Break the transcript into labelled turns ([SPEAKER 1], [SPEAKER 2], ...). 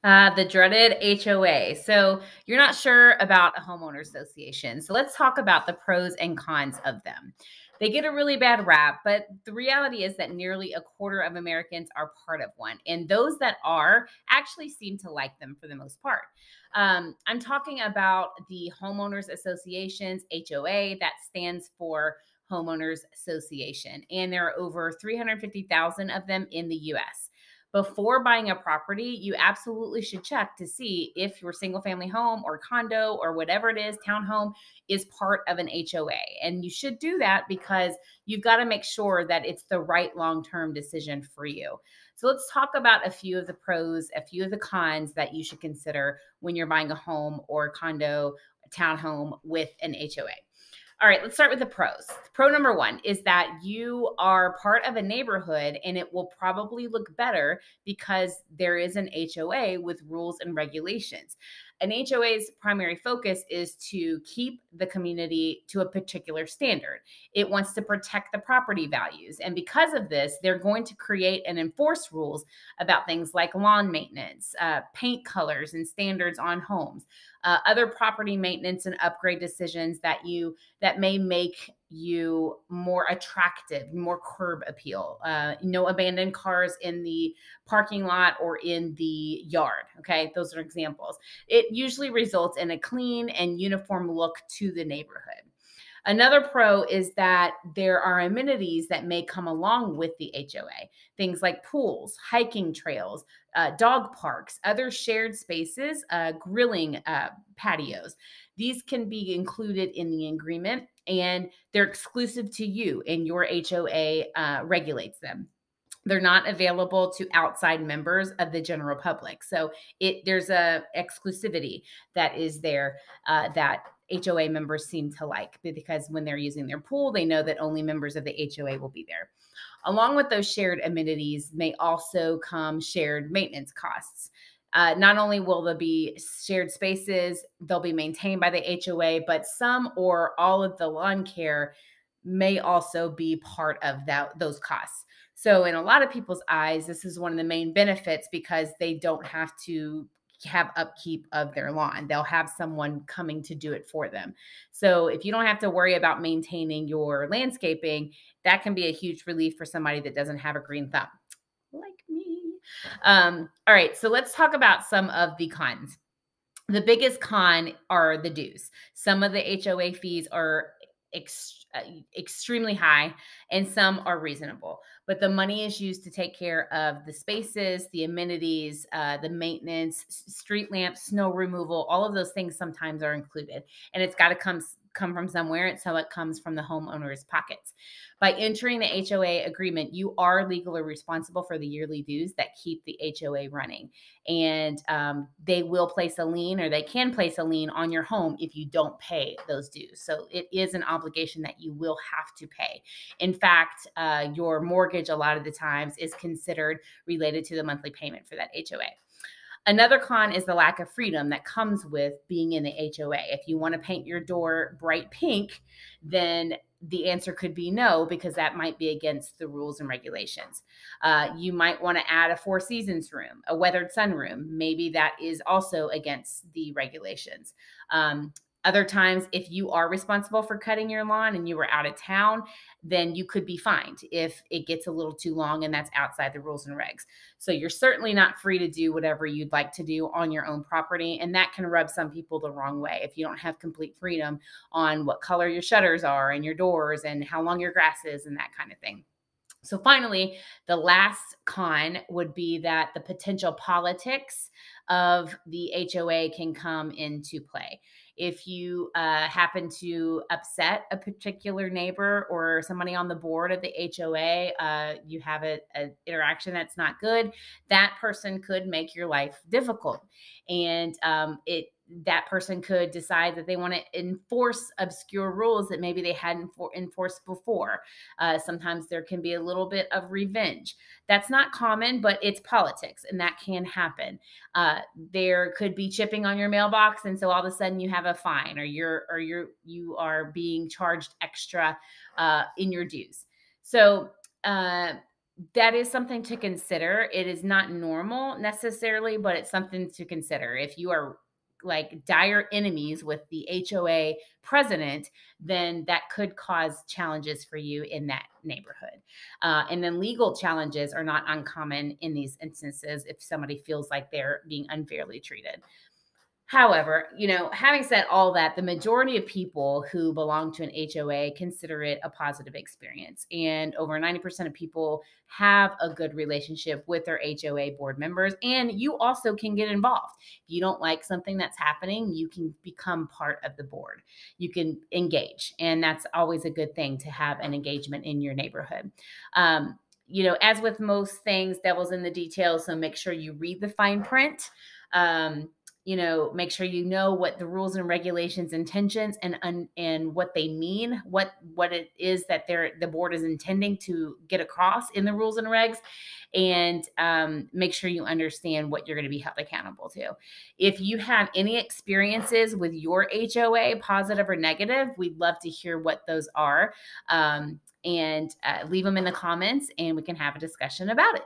[SPEAKER 1] The dreaded HOA. So you're not sure about a homeowner association. So let's talk about the pros and cons of them. They get a really bad rap, but the reality is that nearly a quarter of Americans are part of one. And those that are actually seem to like them for the most part. I'm talking about the homeowners associations, HOA, that stands for Homeowners Association. And there are over 350,000 of them in the US. Before buying a property, you absolutely should check to see if your single family home or condo or whatever it is, townhome, is part of an HOA. And you should do that because you've got to make sure that it's the right long term decision for you. So let's talk about a few of the pros, a few of the cons that you should consider when you're buying a home or a condo, a townhome with an HOA. All right, let's start with the pros. Pro number one is that you are part of a neighborhood and it will probably look better because there is an HOA with rules and regulations. An HOA's primary focus is to keep the community to a particular standard. It wants to protect the property values. And because of this, they're going to create and enforce rules about things like lawn maintenance, paint colors and standards on homes, other property maintenance and upgrade decisions that may make you more attractive, more curb appeal. No abandoned cars in the parking lot or in the yard. Okay, those are examples. It usually results in a clean and uniform look to the neighborhood. Another pro is that there are amenities that may come along with the HOA, things like pools, hiking trails, dog parks, other shared spaces, grilling patios. These can be included in the agreement and they're exclusive to you, and your HOA regulates them. They're not available to outside members of the general public. So there's a exclusivity that is there that HOA members seem to like, because when they're using their pool, they know that only members of the HOA will be there. Along with those shared amenities may also come shared maintenance costs. Not only will there be shared spaces, they'll be maintained by the HOA, but some or all of the lawn care may also be part of those costs. So in a lot of people's eyes, this is one of the main benefits because they don't have to have upkeep of their lawn. They'll have someone coming to do it for them. So if you don't have to worry about maintaining your landscaping, that can be a huge relief for somebody that doesn't have a green thumb, like me. All right, so let's talk about some of the cons. The biggest con are the dues. Some of the HOA fees are extremely high and some are reasonable, but the money is used to take care of the spaces, the amenities, the maintenance, street lamps, snow removal. All of those things sometimes are included, and it's got to come from somewhere. It's how it comes from the homeowner's pockets. By entering the HOA agreement, you are legally responsible for the yearly dues that keep the HOA running. And they will place a lien, or they can place a lien on your home if you don't pay those dues. So it is an obligation that you will have to pay. In fact, your mortgage a lot of the times is considered related to the monthly payment for that HOA. Another con is the lack of freedom that comes with being in the HOA. If you want to paint your door bright pink, then the answer could be no, because that might be against the rules and regulations. You might want to add a Four Seasons room, a weathered sunroom. Maybe that is also against the regulations. Other times, if you are responsible for cutting your lawn and you were out of town, then you could be fined if it gets a little too long and that's outside the rules and regs. So you're certainly not free to do whatever you'd like to do on your own property. And that can rub some people the wrong way if you don't have complete freedom on what color your shutters are and your doors and how long your grass is and that kind of thing. So finally, the last con would be that the potential politics of the HOA can come into play. If you happen to upset a particular neighbor or somebody on the board of the HOA, you have an interaction that's not good, that person could make your life difficult. And that person could decide that they want to enforce obscure rules that maybe they hadn't enforced before. Sometimes there can be a little bit of revenge. That's not common, but it's politics, and that can happen. There could be chipping on your mailbox, and so all of a sudden you have a fine, or you are being charged extra in your dues. So That is something to consider. It is not normal necessarily, but it's something to consider. If you are like dire enemies with the HOA president, then that could cause challenges for you in that neighborhood. And then legal challenges are not uncommon in these instances if somebody feels like they're being unfairly treated. However, having said all that, the majority of people who belong to an HOA consider it a positive experience. And over 90% of people have a good relationship with their HOA board members. And you also can get involved. If you don't like something that's happening, you can become part of the board. You can engage. And that's always a good thing to have an engagement in your neighborhood. As with most things, devil's in the details. So make sure you read the fine print. Um, make sure you know what the rules and regulations, intentions, and what they mean, what it is that the board is intending to get across in the rules and regs, and make sure you understand what you're going to be held accountable to. If you have any experiences with your HOA, positive or negative, we'd love to hear what those are, and leave them in the comments, and we can have a discussion about it.